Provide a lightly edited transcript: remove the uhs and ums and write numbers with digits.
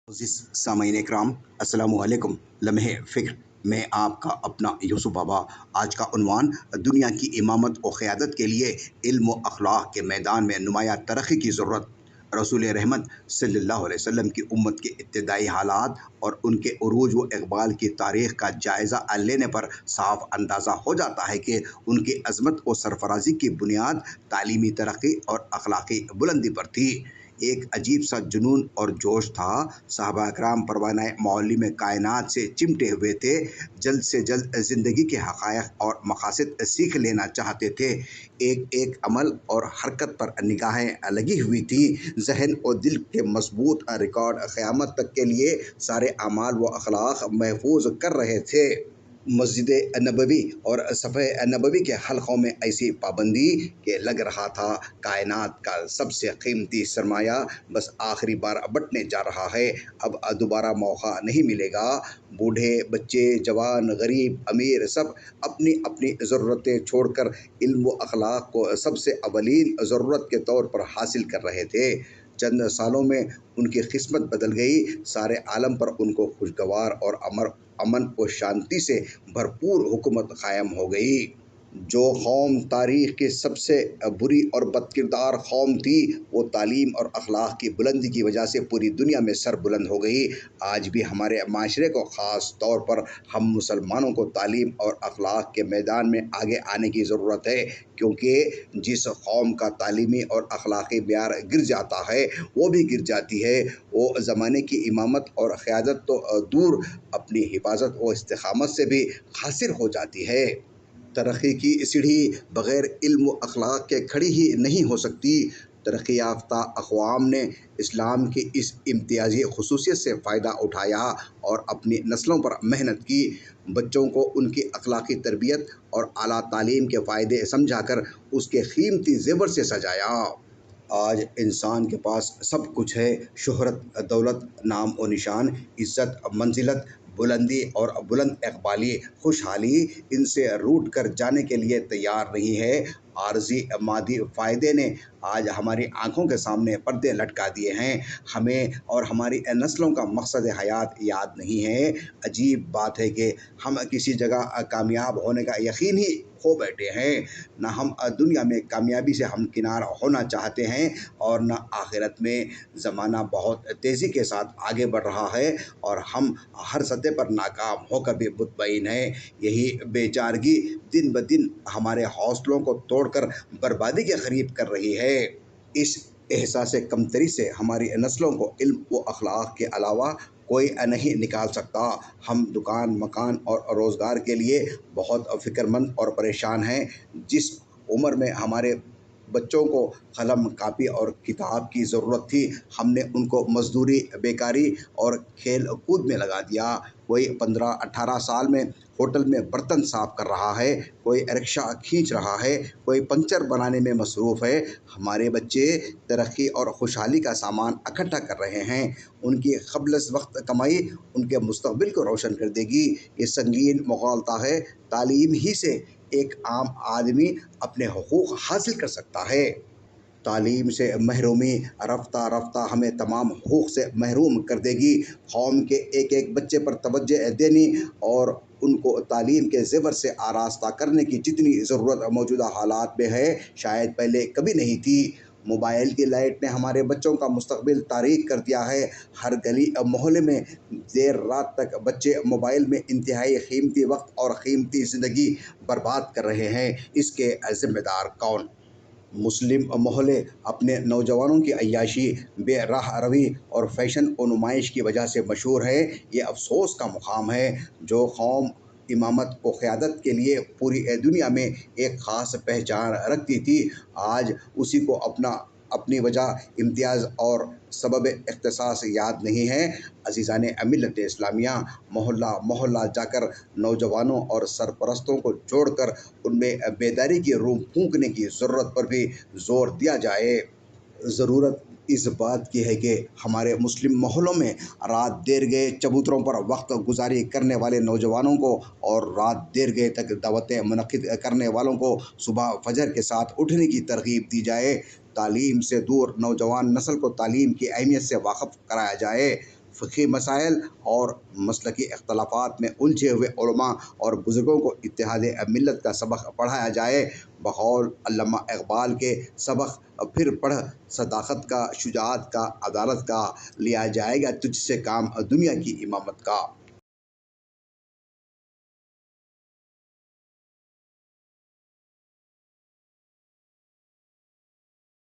मुअज़्ज़िज़ सामईन इकराम, अस्सलामु अलैकुम। लम्हे फ़िक्र में आपका अपना यूसुफ बाबा। आज का उन्वान दुनिया की इमामत और क़यादत के लिए इल्म व अखलाक के मैदान में नुमायाँ तरक्की की ज़रूरत। रसूल रहमत सल्लल्लाहु अलैहि वसल्लम की उम्मत के इब्तिदाई हालात और उनके उरूज व इक़बाल की तारीख़ का जायज़ा लेने पर साफ अंदाज़ा हो जाता है कि उनकी अज़मत और सरफ़राज़ी की बुनियाद तालीमी तरक्की और अखलाक़ी बुलंदी पर थी। एक अजीब सा जुनून और जोश था। सहाबा कराम परवानाए मौली में कायनात से चिमटे हुए थे। जल्द से जल्द ज़िंदगी के हक़ाइक़ और मक़ासिद सीख लेना चाहते थे। एक एक अमल और हरकत पर निगाहें लगी हुई थी। ज़हन और दिल के मज़बूत रिकॉर्ड क़यामत तक के लिए सारे अमाल व अखलाक महफूज कर रहे थे। मस्जिद नबवी और सफ़े नबवी के हलक़ों में ऐसी पाबंदी के लग रहा था कायनात का सबसे कीमती सरमाया बस आखिरी बार बंटने जा रहा है। अब दोबारा मौका नहीं मिलेगा। बूढ़े, बच्चे, जवान, गरीब, अमीर सब अपनी अपनी ज़रूरतें छोड़कर इल्म व अखलाक को सबसे अवलीन ज़रूरत के तौर पर हासिल कर रहे थे। चंद सालों में उनकी किस्मत बदल गई। सारे आलम पर उनको खुशगवार और अमन और शांति से भरपूर हुकूमत कायम हो गई। जो कौम तारीख़ की सबसे बुरी और बदकिरदार कौम थी, वो तालीम और अखलाक की बुलंदी की वजह से पूरी दुनिया में सर बुलंद हो गई। आज भी हमारे माशरे को ख़ास तौर पर हम मुसलमानों को तालीम और अखलाक के मैदान में आगे आने की ज़रूरत है, क्योंकि जिस कौम का तालीमी और अखलाकी मेयार गिर जाता है वो भी गिर जाती है। वो ज़माने की इमामत और क़यादत तो दूर, अपनी हिफाजत और इस्तिक़ामत से भी खासिर हो जाती है। तरक्की की सीढ़ी बग़ैर इल्म व अखलाक के खड़ी ही नहीं हो सकती। तरक्की याफ्ता अक़वाम ने इस्लाम की इस इम्तियाज़ी ख़ुसूसियत से फ़ायदा उठाया और अपनी नस्लों पर मेहनत की। बच्चों को उनकी अखलाकी तरबियत और आला तालीम के फ़ायदे समझाकर उसके कीमती ज़ेवर से सजाया। आज इंसान के पास सब कुछ है। शोहरत, दौलत, नाम और निशान, इज़्ज़त, मंजिलत, बुलंदी और बुलंद इक़बाली, खुशहाली इनसे रूठ कर जाने के लिए तैयार नहीं है। आर्जी मादी फ़ायदे ने आज हमारी आँखों के सामने पर्दे लटका दिए हैं। हमें और हमारी नस्लों का मकसद हयात याद नहीं है। अजीब बात है कि हम किसी जगह कामयाब होने का यकीन ही खो बैठे हैं। न हम दुनिया में कामयाबी से हमकिनार होना चाहते हैं और न आखिरत में। ज़माना बहुत तेज़ी के साथ आगे बढ़ रहा है और हम हर सतह पर नाकाम होकर भी मुतमईन हैं। यही बेचारगी दिन ब दिन हमारे हौसलों को तोड़कर बर्बादी के करीब कर रही है। इस एहसास कमतरी से हमारी नस्लों को इल्म व अखलाक के अलावा कोई नहीं निकाल सकता। हम दुकान, मकान और रोज़गार के लिए बहुत फ़िक्रमंद और परेशान हैं। जिस उम्र में हमारे बच्चों को कलम, कापी और किताब की ज़रूरत थी, हमने उनको मज़दूरी, बेकारी और खेल कूद में लगा दिया। कोई 15-18 साल में होटल में बर्तन साफ़ कर रहा है, कोई रिक्शा खींच रहा है, कोई पंचर बनाने में मसरूफ़ है। हमारे बच्चे तरक्की और खुशहाली का सामान इकट्ठा कर रहे हैं। उनकी क़ब्ल वक्त कमाई उनके मुस्तक़बिल को रोशन कर देगी। ये संगीन मुग़ालता है। तालीम ही से एक आम आदमी अपने हुकूक़ हासिल कर सकता है। तालीम से महरूमी रफ्ता रफ्ता हमें तमाम हुकूक़ से महरूम कर देगी। कौम के एक एक बच्चे पर तवज्जो देनी और उनको तालीम के ज़ेवर से आरास्ता करने की जितनी ज़रूरत मौजूदा हालात में है, शायद पहले कभी नहीं थी। मोबाइल की लाइट ने हमारे बच्चों का मुस्तक़बिल तारीक कर दिया है। हर गली मोहल्ले में देर रात तक बच्चे मोबाइल में इंतहाई कीमती वक्त और कीमती ज़िंदगी बर्बाद कर रहे हैं। इसके ज़िम्मेदार कौन? मुस्लिम मोहल्ले अपने नौजवानों की अय्याशी, बेराह रवी और फ़ैशन और नुमाइश की वजह से मशहूर है। ये अफसोस का मुकाम है। जो कौम इमामत व क़यादत के लिए पूरी दुनिया में एक ख़ास पहचान रखती थी, आज उसी को अपनी वजह, इम्तियाज़ और सबब इख्तिसास याद नहीं है। अज़ीज़ान मिल्लत इस्लामिया, मोहल्ला मोहल्ला जाकर नौजवानों और सरपरस्तों को जोड़कर उनमें बेदारी की रूह फूंकने की ज़रूरत पर भी ज़ोर दिया जाए। ज़रूरत इस बात की है कि हमारे मुस्लिम मोहल्लों में रात देर गए चबूतरों पर वक्त गुजारी करने वाले नौजवानों को और रात देर गए तक दावतें मुनक़िद करने वालों को सुबह फजर के साथ उठने की तरग़ीब दी जाए। तालीम से दूर नौजवान नस्ल को तालीम की अहमियत से वाक़फ़ कराया जाए। فقہی مسائل اور مسلکی اختلافات میں الجھے ہوئے علماء اور بزرگوں کو اتحاد ملت کا سبق پڑھایا جائے۔ بقول علامہ اقبال کے سبق پھر پڑھ، صداقت کا، شجاعت کا، عدالت کا، لیا جائے گا تجھ سے کام دنیا کی امامت کا۔